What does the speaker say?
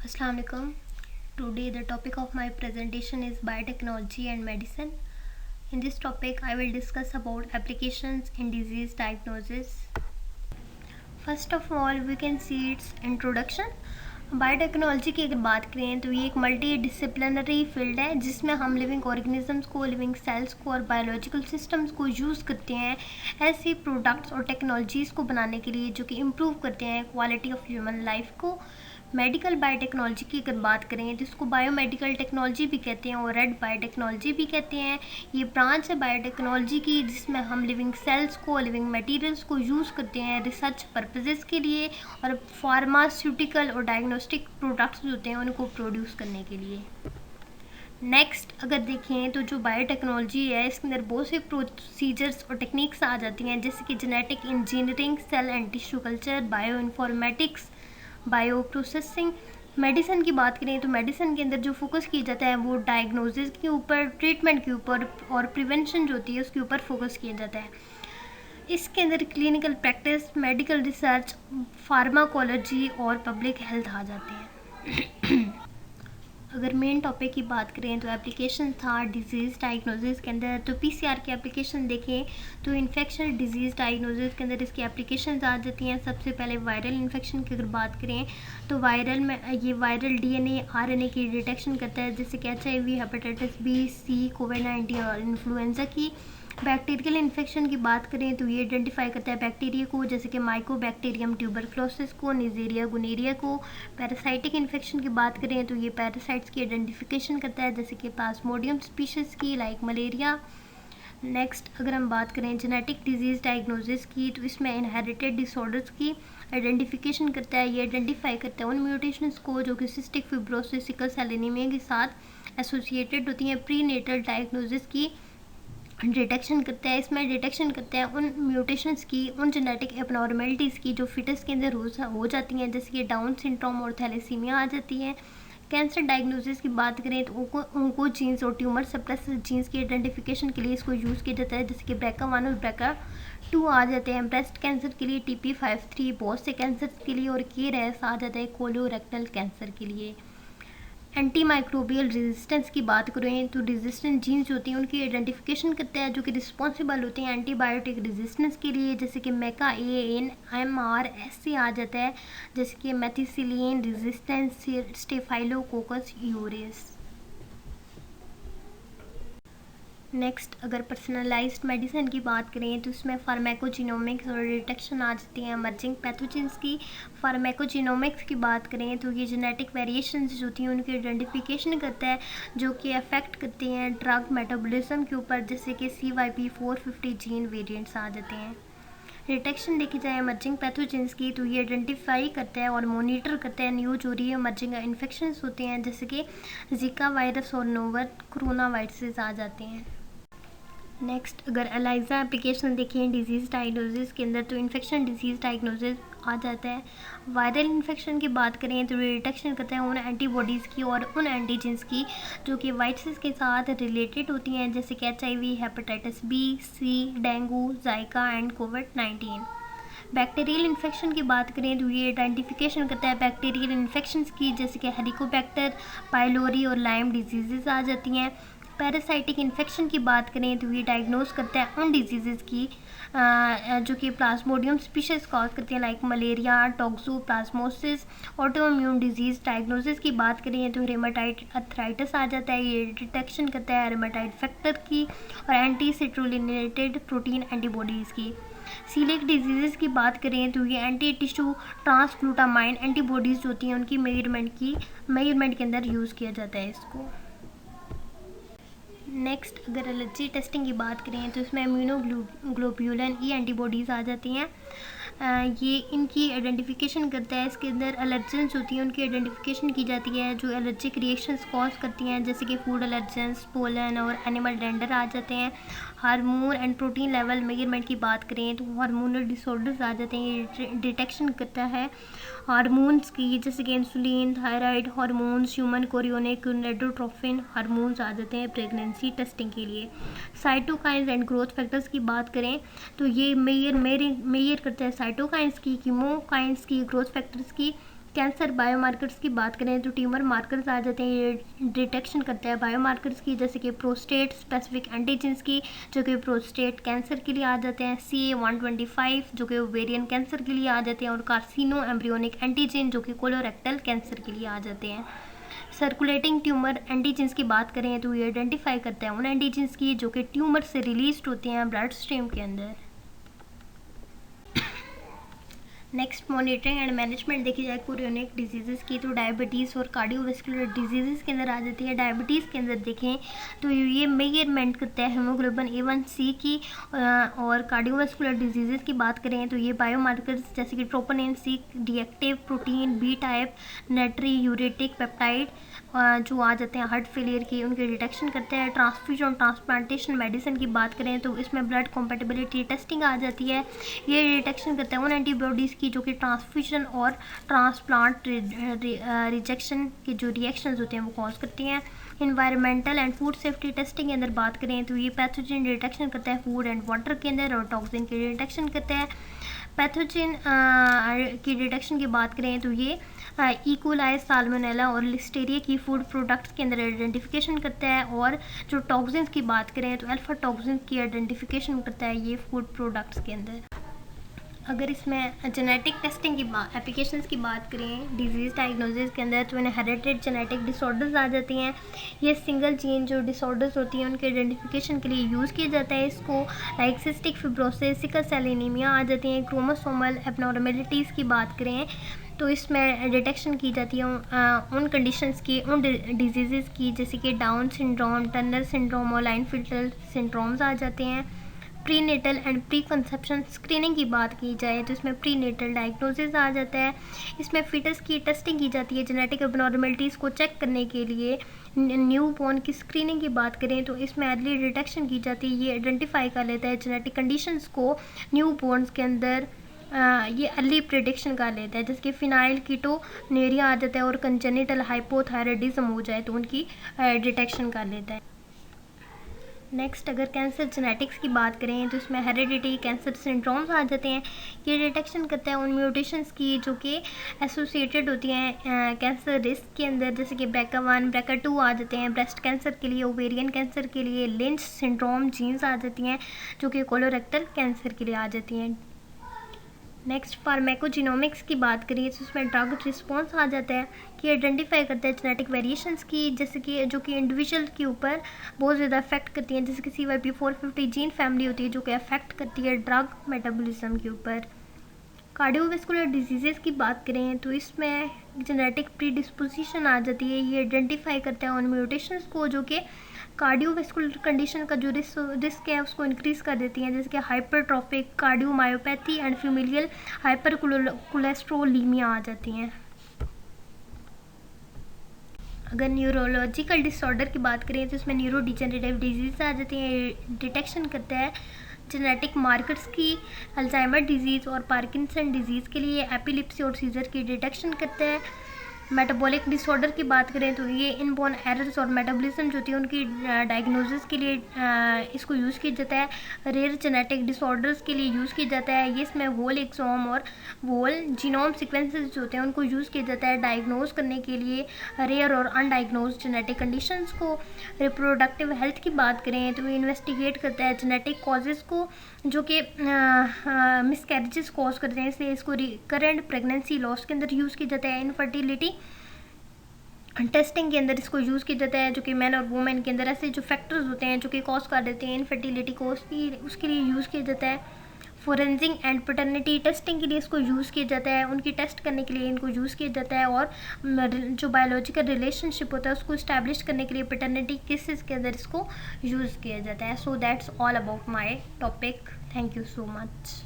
Assalamu alaikum. Today the topic of my presentation is biotechnology and medicine. In this topic I will discuss about applications in disease diagnosis. First of all we can see its introduction. Biotechnology की अगर बात करें तो ये एक multi disciplinary field है जिसमें हम लिविंग ऑर्गेनिजम्स को, लिविंग सेल्स को और बायोलॉजिकल सिस्टम्स को यूज़ करते हैं ऐसे प्रोडक्ट्स और टेक्नोलॉजीज़ को बनाने के लिए जो कि इम्प्रूव करते हैं क्वालिटी ऑफ ह्यूमन लाइफ को। मेडिकल बायोटेक्नोलॉजी की अगर बात करें तो इसको बायोमेडिकल टेक्नोलॉजी भी कहते हैं और रेड बायोटेक्नोलॉजी भी कहते हैं। ये ब्रांच है बायोटेक्नोलॉजी की जिसमें हम लिविंग सेल्स को, लिविंग मटेरियल्स को यूज़ करते हैं रिसर्च पर्पजेज़ के लिए और फार्मास्यूटिकल और डायग्नोस्टिक प्रोडक्ट्स होते हैं उनको प्रोड्यूस करने के लिए। नेक्स्ट अगर देखें तो जो बायोटेक्नोलॉजी है इसके अंदर बहुत से प्रोसीजर्स और टेक्निक्स आ जाती हैं जैसे कि genetic engineering, cell and tissue culture, bioinformatics, bioprocessing. Medicine की बात करें तो मेडिसिन के अंदर जो फोकस किया जाता है वो डायग्नोसिस के ऊपर, ट्रीटमेंट के ऊपर और प्रिवेंशन जो होती है उसके ऊपर फोकस किया जाता है। इसके अंदर clinical practice, medical research, pharmacology और पब्लिक हेल्थ आ जाते हैं। अगर मेन टॉपिक की बात करें तो एप्लीकेशन था डिजीज़ डायग्नोसिस के अंदर, तो पीसीआर की एप्लीकेशन देखें तो इन्फेक्शन डिजीज़ डायग्नोसिस के अंदर इसकी एप्लीकेशंस आ जाती हैं। सबसे पहले वायरल इन्फेक्शन की अगर बात करें तो वायरल में ये वायरल डीएनए आरएनए की डिटेक्शन करता है जैसे कि एचआईवी, हेपेटाइटिस बी, सी, कोविड-19 और इन्फ्लुएंजा की। बैक्टीरियल इन्फेक्शन की बात करें तो ये आइडेंटिफाई करता है बैक्टीरिया को जैसे कि माइकोबैक्टीरियम ट्यूबरक्लोसिस को, निजेरिया गुनेरिया को। पैरासाइटिक इन्फेक्शन की बात करें तो ये पैरासाइट्स की आइडेंटिफिकेशन करता है जैसे कि प्लाज्मोडियम स्पीशीज़ की लाइक मलेरिया। नेक्स्ट अगर हम बात करें जेनेटिक डिजीज़ डायग्नोसिस की तो इसमें इनहेरिटेड डिसऑर्डर्स की आइडेंटिफिकेशन करता है। ये आइडेंटिफाई करता है उन म्यूटेशंस को जो कि cystic fibrosis, sickle cell anaemia के साथ एसोसिएटेड होती हैं। प्री नेटल डायग्नोसिस की डिटेक्शन करता है, इसमें डिटेक्शन करता है उन म्यूटेशंस की, उन जेनेटिक एबनॉर्मेलिटीज़ की जो फिटस के अंदर हो जाती हैं जैसे कि डाउन सिंड्रोम और थैलेसीमिया आ जाती है। कैंसर डायग्नोसिस की बात करें तो उनको जीन्स और ट्यूमर सप्रेसिव जीन्स की आइडेंटिफिकेशन के लिए इसको यूज़ किया जाता है जैसे कि BRCA1 और BRCA2 आ जाते हैं। ब्रेस्ट कैंसर के लिए TP53, बहुत से कैंसर के लिए और KRAS आ जाता है कोलोरेक्टल कैंसर के लिए। एंटी माइक्रोबियल रेजिस्टेंस की बात करें तो रेजिस्टेंट जीन्स जो होती हैं उनकी आइडेंटिफिकेशन करता है जो कि रिस्पॉन्सिबल होते हैं एंटीबायोटिक रेजिस्टेंस के लिए जैसे कि MECA-ANMR आ जाता है जैसे कि methicillin resistance, staphylococcus urease. Next अगर पर्सनलाइज्ड मेडिसिन की बात करें तो इसमें फार्माकोजिनोमिक्स और डिटेक्शन आ जाती हैं एमर्जिंग पैथोजेंस की। फार्माकोजिनोमिक्स की बात करें तो ये जेनेटिक वेरिएशंस जो होती हैं उनकी आइडेंटिफिकेशन करता है जो कि अफेक्ट करते हैं ड्रग मेटाबॉलिज्म के ऊपर जैसे कि CYP450 जीन वेरिएंट्स आ जाते हैं। डिटेक्शन देखी जाए एमर्जिंग पैथोजेंस की तो ये आइडेंटिफाई करता है और मॉनिटर करता है न्यू जो री एमर्जिंग इन्फेक्शंस होते हैं जैसे कि जिका वायरस और नोवल कोरोना वायरसेस आ जाते हैं। नेक्स्ट अगर एलाइजा एप्लीकेशन देखें डिजीज़ डायग्नोसिस के अंदर तो इन्फेक्शन डिजीज़ डायग्नोसिस आ जाता है। वायरल इन्फेक्शन की बात करें तो डिटेक्शन करता है उन एंटीबॉडीज़ की और उन एंटीजेंस की जो कि वायरसेस के साथ रिलेटेड होती हैं जैसे कि HIV, hepatitis B, C, dengue, Zika and कोविड-19। बैक्टीरियल इन्फेक्शन की बात करें तो ये आइडेंटिफिकेशन करता है बैक्टीरियल इन्फेक्शंस की जैसे कि हेलिकोबैक्टर, पाइलोरी और लाइम डिजीज़ आ जाती हैं। पैरासाइटिक इन्फेक्शन की बात करें तो ये डायग्नोज करता है उन डिजीज़ की जो कि प्लाज्मोडियम स्पीशीज कॉज करती हैं like malaria, toxoplasmosis. Autoimmune disease diagnosis की बात करें तो रेमाटाइड अर्थराइटिस आ जाता है। ये डिटेक्शन करता है रेमाटाइड फैक्टर की और एंटी सिट्रुलिनेटेड प्रोटीन एंटीबॉडीज़ की। सीलिक डिजीज़ की बात करें तो ये एंटी टिश्यू ट्रांसग्लूटामाइन एंटीबॉडीज़ जो होती हैं उनकी मेजरमेंट के अंदर यूज़ किया जाता है इसको। नेक्स्ट अगर एलर्जी टेस्टिंग की बात करें तो इसमें इम्यूनोग्लोब्यूलिन ई एंटीबॉडीज़ आ जाती हैं। ये इनकी आइडेंटिफिकेशन करता है, इसके अंदर एलर्जेंस होती हैं उनकी आइडेंटिफिकेशन की जाती है जो एलर्जिक रिएक्शंस कॉज करती हैं जैसे कि फूड एलर्जेंस, पोलन और एनिमल डेंडर आ जाते हैं। Hormone and protein level measurement की बात करें तो हार्मोनल डिसऑर्डर्स आ जाते हैं। ये डिटेक्शन करता है हार्मोन्स की जैसे कि insulin, thyroid hormones, human chorionic gonadotropin hormones आ जाते हैं प्रेगनेंसी टेस्टिंग के लिए। साइटोकाइंस एंड ग्रोथ फैक्टर्स की बात करें तो ये मेयर करता है साइटोकाइंस की, कीमोकाइंस की, ग्रोथ फैक्टर्स की, कैंसर बायोमार्कर्स की बात करें तो ट्यूमर मार्कर्स आ जाते हैं, ये डिटेक्शन करता है बायोमार्कर्स की, जैसे कि प्रोस्टेट स्पेसिफिक एंटीजेंस की जो कि प्रोस्टेट कैंसर के लिए आ जाते हैं, CA-125 जो कि ओवेरियन कैंसर के लिए आ जाते हैं, और कार्सिनो एम्ब्रियोनिक एंटीजन जो कि कोलोरेक्टल कैंसर के लिए आ जाते हैं। सर्कुलेटिंग ट्यूमर एंटीजेंस की बात करें तो ये आइडेंटिफाई करता है उन एंटीजेंस की जो कि ट्यूमर से रिलीज होते हैं ब्लड स्ट्रीम के अंदर। नेक्स्ट मॉनिटरिंग एंड मैनेजमेंट देखी जाए कोरोनिक डिजीज़ की तो डायबिटीज़ और कार्डियोवैस्कुलर डिजीज़ के अंदर आ जाती है। डायबिटीज़ के अंदर देखें तो ये मेजरमेंट करता है हीमोग्लोबिन A1C की, और कार्डियोवैस्कुलर डिजीज़ की बात करें तो ये बायोमार्कर्स जैसे कि troponin C reactive protein B type natriuretic peptide जो आ जाते हैं हार्ट फेलियर की, उनके डिटेक्शन करते हैं। ट्रांसफ्यूजन ट्रांसप्लांटेशन मेडिसिन की बात करें तो इसमें ब्लड कॉम्पेटिबिलिटी टेस्टिंग आ जाती है, ये डिटेक्शन करते हैं उन एंटीबॉडीज़ की जो कि ट्रांसफ्यूजन और ट्रांसप्लांट रिजेक्शन के जो रिएक्शंस होते हैं वो कॉज करती हैं। Environmental and food safety testing के अंदर बात करें तो ये पैथोजन डिटेक्शन करता है फूड एंड वाटर के अंदर, और टॉक्सिन की डिटेक्शन करता है। पैथोजन की डिटेक्शन की बात करें तो ये इकोलाई साल्मोनेला और लिस्टेरिया की फूड प्रोडक्ट्स के अंदर आइडेंटिफिकेशन करता है, और जो टॉक्सिन्स की बात करें तो अल्फा टॉक्सिन की आइडेंटिफिकेशन करता है ये फूड प्रोडक्ट्स के अंदर। अगर इसमें जेनेटिक टेस्टिंग की एप्लीकेशंस की बात करें डिजीज़ डायग्नोसिस के अंदर तो इनहेरिटेड जेनेटिक डिसऑर्डर्स आ जाती हैं, ये सिंगल जीन जो डिसऑर्डर्स होती हैं उनके आइडेंटिफिकेशन के लिए यूज़ किया जाता है इसको, like cystic fibrosis sickle cell anaemia आ जाती हैं। क्रोमोसोमल एबनॉर्मेलिटीज़ की बात करें तो इसमें डिटेक्शन की जाती है उन कंडीशंस की, उन डिजीज़ की जैसे कि डाउन सिंड्रोम टर्नर सिंड्रोम और लाइनफिल्टर सिंड्रोम्स आ जाते हैं। Prenatal and preconception screening की बात की जाए तो इसमें प्री नेटल डायग्नोसिस आ जाता है, इसमें फीटस की टेस्टिंग की जाती है जेनेटिक एबनॉर्मलिटीज़ को चेक करने के लिए। न्यू बॉर्न की स्क्रीनिंग की बात करें तो इसमें अर्ली डिटेक्शन की जाती है, ये आइडेंटिफाई कर लेता है जेनेटिक कंडीशंस को न्यू बॉर्न्स के अंदर, ये अर्ली प्रिडिक्शन कर लेता है, जैसे फिनाइल कीटोनेरिया आ जाता है और कंजेनिटल हाइपोथायराइडिज्म हो जाए तो उनकी डिटेक्शन कर लेता है। नेक्स्ट अगर कैंसर जेनेटिक्स की बात करें तो इसमें हेरिडिटी कैंसर सिंड्रोम्स आ जाते हैं, ये डिटेक्शन करता है उन म्यूटेशंस की जो कि एसोसिएटेड होती हैं कैंसर रिस्क के अंदर, जैसे कि BRCA1 BRCA2 आ जाते हैं ब्रेस्ट कैंसर के लिए, ओवेरियन कैंसर के लिए, लिंच सिंड्रोम जीन्स आ जाती हैं जो कि कोलोरेक्टल कैंसर के लिए आ जाती हैं। नेक्स्ट फार्मेकोजिनोमिक्स की बात करिए तो उसमें ड्रग रिस्पॉन्स आ जाता है कि आइडेंटिफाई करता है जेनेटिक वेरिएशंस की, जैसे कि जो कि इंडिविजुअल के ऊपर बहुत ज़्यादा अफेक्ट करती हैं, जैसे कि CYP450 जीन फैमिली होती है जो कि अफेक्ट करती है ड्रग मेटाबॉलिज्म के ऊपर। कार्डियोवैस्कुलर डिजीज़ की बात करें तो इसमें जेनेटिक प्रीडिस्पोजिशन आ जाती है, ये आइडेंटिफाई करता है उन म्यूटेशंस को जो कि कार्डियोवैस्कुलर कंडीशन का जो रिस्क है उसको इंक्रीज़ कर देती हैं, जैसे कि hypertrophic cardiomyopathy and familial hypercholesterolaemia आ जाती हैं। अगर न्यूरोलॉजिकल डिसऑर्डर की बात करें तो इसमें न्यूरोडिजेनरेटिव डिजीज़ आ जाती हैं, डिटेक्शन करता है जेनेटिक मार्कर्स की, अल्जाइमर डिजीज़ और पार्किंसन डिजीज़ के लिए एपिलिप्सी और सीजर की डिटेक्शन करता है। मेटाबॉलिक डिसऑर्डर की बात करें तो ये इनबॉर्न एरर्स और मेटाबॉलिज्म जो होती है उनकी डायग्नोसिस के लिए इसको यूज़ किया जाता है। रेयर जेनेटिक डिसऑर्डर्स के लिए यूज़ किया जाता है, ये इसमें होल एक्सोम और होल जीनोम सीक्वेंसेस जो होते हैं उनको यूज़ किया जाता है डायग्नोज करने के लिए रेयर और अनडायग्नोज जेनेटिक कंडीशंस को। रिप्रोडक्टिव हेल्थ की बात करें तो इन्वेस्टिगेट करता है जेनेटिक कॉजेज़ को जो कि मिसकैरेजेस कॉज करते हैं, इसलिए इसको रिकरेंट प्रेगनेंसी लॉस के अंदर यूज़ किया जाता है। इनफर्टिलिटी टेस्टिंग के अंदर इसको यूज़ किया जाता है जो कि मैन और वुमेन के अंदर ऐसे जो फैक्टर्स होते हैं जो कि कॉज कर देते हैं इनफर्टिलिटी को, उसके लिए यूज़ किया जाता है। फोरेंसिक एंड पैटर्निटी टेस्टिंग के लिए इसको यूज़ किया जाता है, उनकी टेस्ट करने के लिए इनको यूज़ किया जाता है, और जो बायोलॉजिकल रिलेशनशिप होता है उसको इस्टेब्लिश करने के लिए पैटर्निटी केसेस के अंदर इसको यूज़ किया जाता है। So that's all about my topic. Thank you so much.